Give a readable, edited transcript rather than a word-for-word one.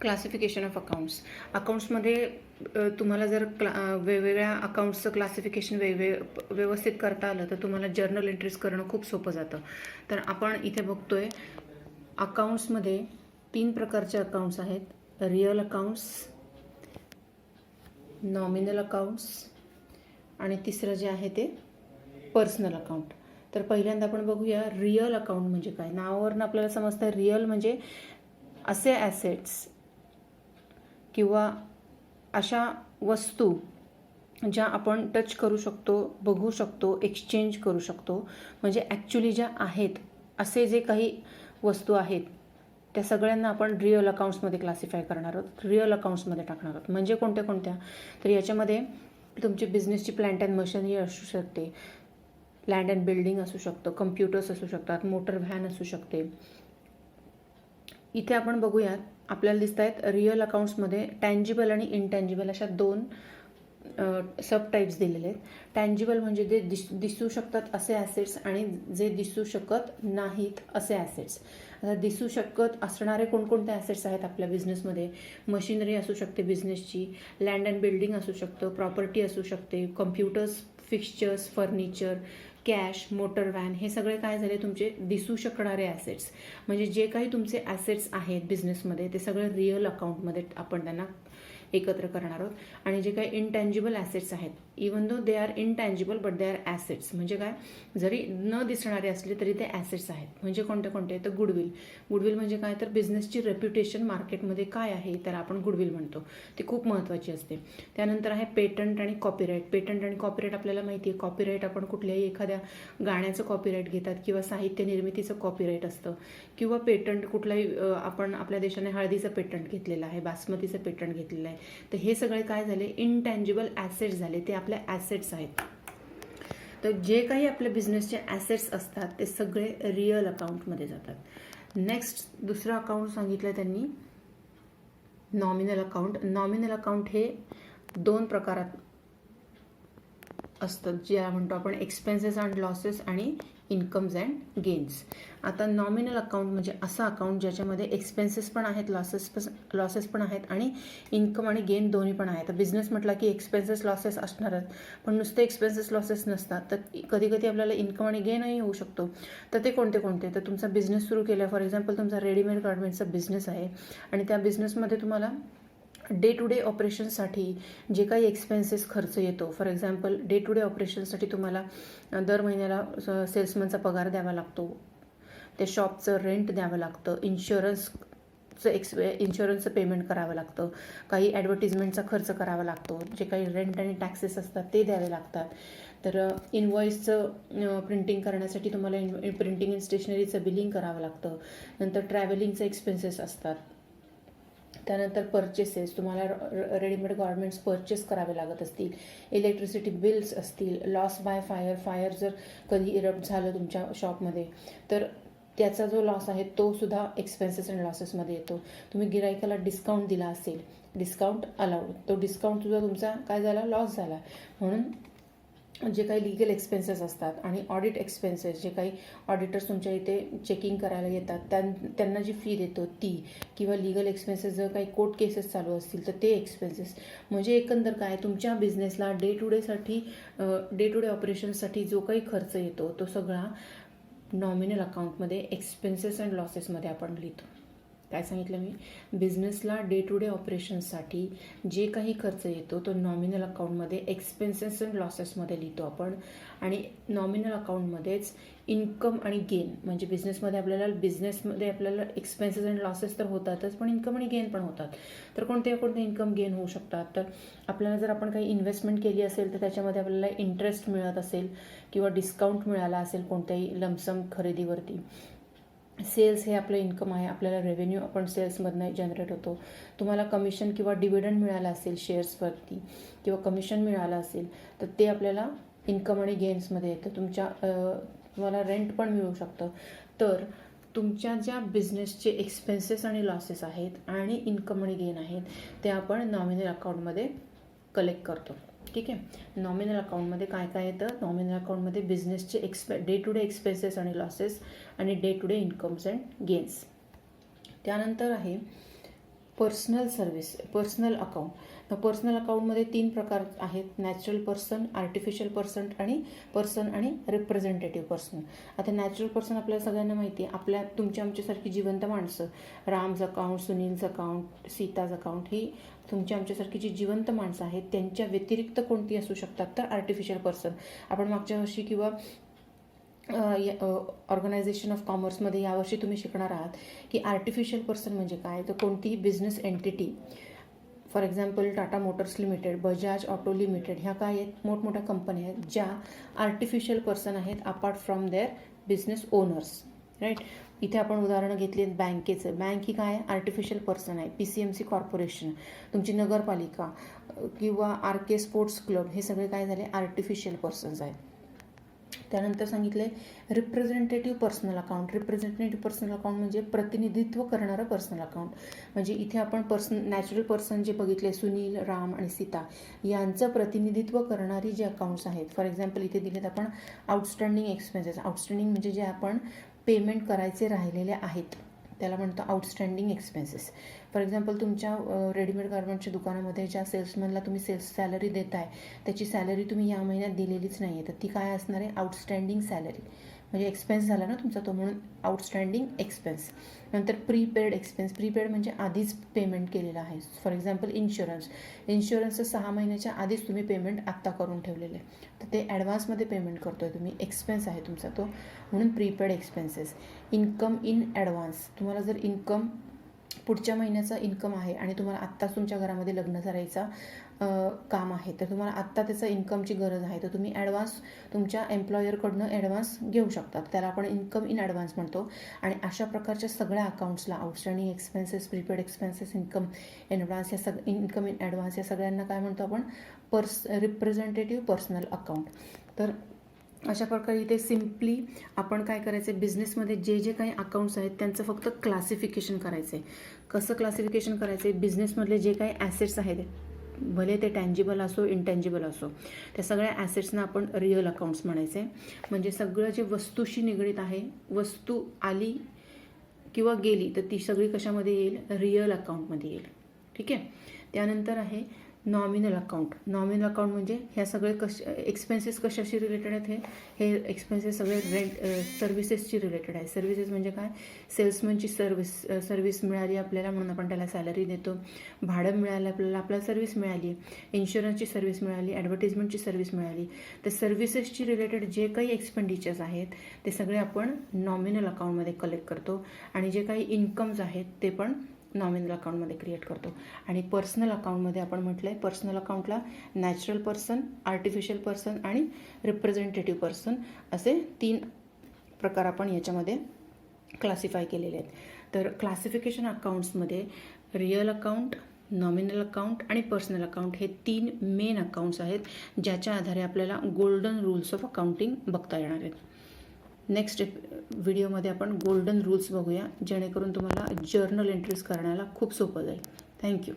Classification of accounts. अकाउंट्समध्ये तुम्हाला जर वेगवेगळ्या अकाउंट्सचं क्लासिफिकेशन व्यवस्थित करता आलं तर तुम्हाला जर्नल एंट्रीज करणं खूप सोपं जातं. तर आपण इथे बघतोय अकाउंट्समध्ये 3 प्रकारचे अकाउंट्स आहेत. रिअल अकाउंट्स, नॉमिनल अकाउंट्स आणि तिसरं जे आहे ते पर्सनल अकाउंट. तर पहिल्यांदा आपण बघूया रिअल अकाउंट म्हणजे काय. नावावरून आपल्याला समजतं रिअल म्हणजे असे ॲसेट्स किंवा अशा वस्तू ज्या आपण टच करू शकतो, बघू शकतो, एक्सचेंज करू शकतो. म्हणजे ॲक्च्युली ज्या आहेत असे जे काही वस्तू आहेत त्या सगळ्यांना आपण रिअल अकाउंट्समध्ये क्लासिफाय करणार आहोत, रिअल अकाउंट्समध्ये टाकणार आहोत. म्हणजे कोणत्या कोणत्या, तर याच्यामध्ये तुमची बिझनेसची प्लांट अँड मशिनरी असू शकते, लँड अँड बिल्डिंग असू शकतं, कम्प्युटर्स असू शकतात, मोटर व्हॅन असू शकते. इथे आपण बघूयात आपल्याला दिसत आहेत रिअल अकाउंट्समध्ये टँजिबल आणि इनटँजिबल अशा 2 सब टाईप्स दिलेले आहेत. टँजिबल म्हणजे जे दिसू शकतात असे ॲसेट्स आणि जे दिसू शकत नाहीत असे ॲसेट्स. आता दिसू शकत असणारे कोणकोणते ॲसेट्स आहेत आपल्या बिझनेसमध्ये, मशिनरी असू शकते बिझनेसची, लँड अँड बिल्डिंग असू शकतं, प्रॉपर्टी असू शकते, computers, fixtures, furniture, cash, motor van, हे सगळे काय झाले तुमचे दिसू शकणारे ॲसेट्स. म्हणजे जे काही तुमचे ॲसेट्स आहेत बिझनेसमध्ये ते सगळे रिअल अकाउंटमध्ये आपण त्यांना एकत्र करणार आहोत. आणि जे काही इनटँजिबल ॲसेट्स आहेत, even though they are intangible but they are assets, म्हणजे काय जरी न दिसणारे असले तरी ते ॲसेट्स आहेत. म्हणजे कोणते कोणते, तर गुडविल. गुडविल म्हणजे काय, तर बिझनेसची रेप्युटेशन मार्केटमध्ये काय आहे त्याला आपण गुडविल म्हणतो, ती खूप महत्त्वाची असते. त्यानंतर आहे पेटंट आणि कॉपीराईट. पेटंट आणि कॉपीराईट आपल्याला माहिती आहे. कॉपीराईट आपण कुठल्याही एखाद्या गाण्याचं कॉपीराईट घेतात किंवा साहित्य निर्मितीचं कॉपीराईट असतं, किंवा पेटंट कुठलाही आपण आपल्या देशाने हळदीचं पेटंट घेतलेलं आहे, बासमतीचं पेटंट घेतलेलं आहे. तर हे सगळे काय झाले इनटँजिबल ॲसेट्स झाले, ते आपल्या ॲसेट्स आहेत. तर जे काही आपल्या बिझनेसचे ॲसेट्स असतात ते सगळे रिअल अकाउंटमध्ये जातात. नेक्स्ट दुसरं अकाउंट सांगितलं त्यांनी नॉमिनल अकाउंट. नॉमिनल अकाउंट हे 2 प्रकारात असतात, जे म्हणतो आपण एक्सपेन्सेस अँड लॉसेस आणि इन्कम्स अँड गेन्स. आता नॉमिनल अकाउंट म्हणजे असं अकाउंट ज्याच्यामध्ये एक्सपेन्सेस पण आहेत, लॉसेस पण आहेत आणि इन्कम आणि गेन दोन्ही पण आहेत. तर बिझनेस म्हटला की एक्सपेन्सेस लॉसेस असणारच, पण नुसते एक्सपेन्सेस लॉसेस नसतात, तर कधी कधी आपल्याला इन्कम आणि गेनही होऊ शकतो. तर ते कोणते कोणते, तर तुमचा बिझनेस सुरू केला, फॉर एक्झाम्पल तुमचा रेडीमेड गार्मेंटचा बिझनेस आहे आणि त्या बिझनेसमध्ये तुम्हाला डे टू डे ऑपरेशनसाठी जे काही एक्सपेन्सेस खर्च येतो, for example day to day ऑपरेशनसाठी तुम्हाला दर महिन्याला सेल्समनचा पगार द्यावा लागतो, त्या शॉपचं रेंट द्यावं लागतं, इन्शुरन्सचं पेमेंट करावं लागतं, काही ॲडव्हर्टिजमेंटचा खर्च करावा लागतो, जे काही रेंट आणि टॅक्सेस असतात ते द्यावे लागतात. तर इनवॉइसचं प्रिंटिंग करण्यासाठी तुम्हाला प्रिंटिंग अँड स्टेशनरीचं बिलिंग करावं लागतं. नंतर ट्रॅव्हलिंगचे एक्सपेन्सेस असतात. त्यानंतर परचेसेस, तुम्हाला रेडीमेड गार्मेंट्स परचेस करावे लागत असतील, इलेक्ट्रिसिटी बिल्स असतील, लॉस बाय फायर जर कधी इरप्ट झालं तुमच्या शॉपमध्ये तर त्याचा जो लॉस आहे तो सुद्धा एक्सपेन्सेस अँड लॉसेसमध्ये येतो. तुम्ही गिरायकाला डिस्काउंट दिला असेल, डिस्काउंट अलाउड, तो डिस्काउंट सुद्धा तुमचा काय झाला, लॉस झाला. म्हणून जे काही लिगल एक्सपेन्सेस असतात आणि ऑडिट एक्सपेन्सेस, जे काही ऑडिटर्स तुमच्या इथे चेकिंग करायला येतात त्यांना जी फी देतो ती, किंवा लिगल एक्सपेन्सेस जर काही कोर्ट केसेस चालू असतील तर ते एक्सपेन्सेस. म्हणजे एकंदर काय तुमच्या बिझनेसला डे टू डे ऑपरेशनसाठी जो काही खर्च येतो तो सगळा नॉमिनल अकाउंटमध्ये एक्सपेन्सेस अँड लॉसेसमध्ये आपण लिहितो. काय सांगितलं मी, बिझनेसला डे टू डे ऑपरेशन्ससाठी जे काही खर्च येतो तो नॉमिनल अकाउंटमध्ये एक्सपेन्सेस अँड लॉसेसमध्ये लिहितो आपण. आणि नॉमिनल अकाउंटमध्येच इन्कम आणि गेन, म्हणजे बिझनेसमध्ये आपल्याला एक्सपेन्सेस अँड लॉसेस तर होतातच, पण इन्कम आणि गेन पण होतात. तर कोणते कोणते इन्कम गेन होऊ शकतात, तर आपल्याला जर आपण काही इन्व्हेस्टमेंट केली असेल तर त्याच्यामध्ये आपल्याला इंटरेस्ट मिळत असेल किंवा डिस्काउंट मिळाला असेल कोणत्याही लमसम खरेदीवरती. सेल्स हे आपलं इन्कम आहे, आपल्याला रेव्हेन्यू आपण सेल्समधनं जनरेट होतो. तुम्हाला कमिशन किंवा डिव्हिडंड मिळाला असेल शेअर्सवरती किंवा कमिशन मिळालं असेल तर ते आपल्याला इन्कम आणि गेन्समध्ये येतं. तुम्हाला रेंट पण मिळू शकतं. तर तुमच्या ज्या बिझनेसचे एक्सपेन्सेस आणि लॉसेस आहेत आणि इन्कम आणि गेन आहेत ते आपण नॉमिनल अकाउंटमध्ये कलेक्ट करतो. ठीक आहे. नॉमिनल अकाउंटमध्ये काय काय येतं, नॉमिनल अकाउंटमध्ये बिझनेसचे डे टू डे एक्सपेन्सेस आणि लॉसेस आणि day to day incomes and gains. त्यानंतर आहे पर्सनल अकाउंट. तर पर्सनल अकाउंटमध्ये 3 प्रकार आहेत, नॅचरल पर्सन, आर्टिफिशियल पर्सन आणि रिप्रेझेंटेटिव्ह पर्सन. आता नॅचरल पर्सन आपल्याला सगळ्यांना माहिती आहे, तुमच्या आमच्यासारखी जिवंत माणसं, Ram's account, Sunil's account, Sita's account, ही तुमच्या आमच्यासारखी जी जिवंत माणसं आहेत त्यांच्या व्यतिरिक्त कोणती असू शकतात, तर आर्टिफिशियल पर्सन. आपण मागच्या वर्षी किंवा ऑर्गनायझेशन ऑफ कॉमर्समध्ये यावर्षी तुम्ही शिकणार आहात की आर्टिफिशियल पर्सन म्हणजे काय. तर कोणतीही business entity, for example Tata Motors Limited, Bajaj Auto Limited, ह्या काय आहेत, मोठमोठ्या कंपन्या आहेत ज्या आर्टिफिशियल पर्सन आहेत apart from their business owners, right. इथे आपण उदाहरणं घेतली आहेत बँकेचं. बँक ही काय आहे, आर्टिफिशियल पर्सन आहे. PCMC कॉर्पोरेशन, तुमची नगरपालिका किंवा RK स्पोर्ट्स क्लब, हे सगळे काय झाले, आर्टिफिशियल पर्सन्स आहेत. त्यानंतर सांगितले representative personal account. Representative personal account म्हणजे प्रतिनिधित्व करणारं पर्सनल अकाउंट. म्हणजे इथे आपण नॅचरल पर्सन जे बघितले, सुनील, राम आणि सीता, यांचं प्रतिनिधित्व करणारी जे अकाउंट्स आहेत. फॉर एक्झाम्पल इथे दिलेत आपण आउटस्टँडिंग एक्सपेन्सेस. आउटस्टँडिंग म्हणजे जे आपण पेमेंट करायचे राहिलेले आहेत त्याला म्हणतो आउटस्टँडिंग एक्सपेन्सेस. फॉर एक्झाम्पल तुमच्या रेडीमेड गार्मेंटच्या दुकानामध्ये ज्या सेल्समॅनला तुम्ही सॅलरी देताय त्याची सॅलरी तुम्ही या महिन्यात दिलेलीच नाही आहे, तर ती काय असणार आहे, आउटस्टँडिंग सॅलरी. म्हणजे एक्सपेन्स झाला ना तुमचा तो, म्हणून आउटस्टँडिंग एक्सपेन्स. नंतर प्रीपेड एक्सपेन्स. प्रीपेड म्हणजे आधीच पेमेंट केलेलं आहे. फॉर एक्झाम्पल इन्शुरन्सचं 6 महिन्याच्या आधीच तुम्ही पेमेंट आत्ता करून ठेवलेलं आहे, तर ते ॲडव्हान्समध्ये पेमेंट करतोय तुम्ही, एक्सपेन्स आहे तुमचा तो, म्हणून prepaid expenses. Income in advance. तुम्हाला जर इन्कम पुढच्या महिन्याचा इन्कम आहे आणि तुम्हाला आत्ताच तुमच्या घरामध्ये लग्न करायचा काम आहे, तर तुम्हाला आत्ता त्याचा इन्कमची गरज आहे, तर तुम्ही ॲडव्हान्स तुमच्या एम्प्लॉयरकडनं ॲडव्हान्स घेऊ शकता. त्याला आपण इन्कम इन ॲडव्हान्स म्हणतो. आणि अशा प्रकारच्या सगळ्या अकाउंट्सला outstanding expenses, prepaid expenses, income in advance, income in advance, या सगळ्यांना काय म्हणतो आपण, रिप्रेझेंटेटिव्ह पर्सनल अकाउंट. तर अशा प्रकारे इथे सिम्पली आपण काय करायचं आहे, बिझनेसमध्ये जे जे काही अकाउंट्स आहेत त्यांचं फक्त क्लासिफिकेशन करायचं आहे. कसं क्लासिफिकेशन करायचं आहे, बिझनेसमधले जे काही ॲसेट्स आहेत, भले ते टँजिबल असो इंटँजिबल असो, त्या सगळ्या ॲसेट्सना आपण रिअल अकाउंट्स म्हणायचे. म्हणजे सगळं जे वस्तूशी निगडीत आहे, वस्तू आली किंवा गेली तर ती सगळी कशामध्ये येईल, रिअल अकाउंटमध्ये येईल. ठीक आहे. त्यानंतर आहे नॉमिनल अकाउंट. नॉमिनल अकाउंट म्हणजे ह्या सगळे एक्सपेन्सेस कशाशी रिलेटेड आहेत, हे एक्सपेन्सेस सगळे सर्व्हिसेसची रिलेटेड आहे. सर्व्हिसेस म्हणजे काय, सेल्समनची सर्व्हिस मिळाली आपल्याला म्हणून आपण त्याला सॅलरी देतो. भाडं मिळालं आपल्याला सर्व्हिस मिळाली. इन्शुरन्सची सर्व्हिस मिळाली, ॲडव्हर्टिजमेंटची सर्व्हिस मिळाली. तर सर्व्हिसेसची रिलेटेड जे काही एक्सपेंडिचर्स आहेत ते सगळे आपण नॉमिनल अकाउंटमध्ये कलेक्ट करतो. आणि जे काही इन्कम्स आहेत ते पण नॉमिनल अकाउंटमध्ये क्रिएट करतो. आणि पर्सनल अकाउंटमध्ये आपण म्हटलं आहे, पर्सनल अकाउंटला नॅचरल पर्सन, आर्टिफिशियल पर्सन आणि रिप्रेझेंटेटिव्ह पर्सन असे 3 प्रकार आपण याच्यामध्ये क्लासिफाय केलेले आहेत. तर क्लासिफिकेशन अकाउंट्समध्ये रिअल अकाउंट, नॉमिनल अकाउंट आणि पर्सनल अकाउंट हे 3 मेन अकाउंट्स आहेत ज्याच्या आधारे आपल्याला गोल्डन रूल्स ऑफ अकाउंटिंग बघता येणार आहेत. नेक्स्ट व्हिडिओमध्ये आपण गोल्डन रूल्स बघूया, जेणेकरून तुम्हाला जर्नल एंट्रीज करण्याला खूप सोपं जाईल. थँक्यू.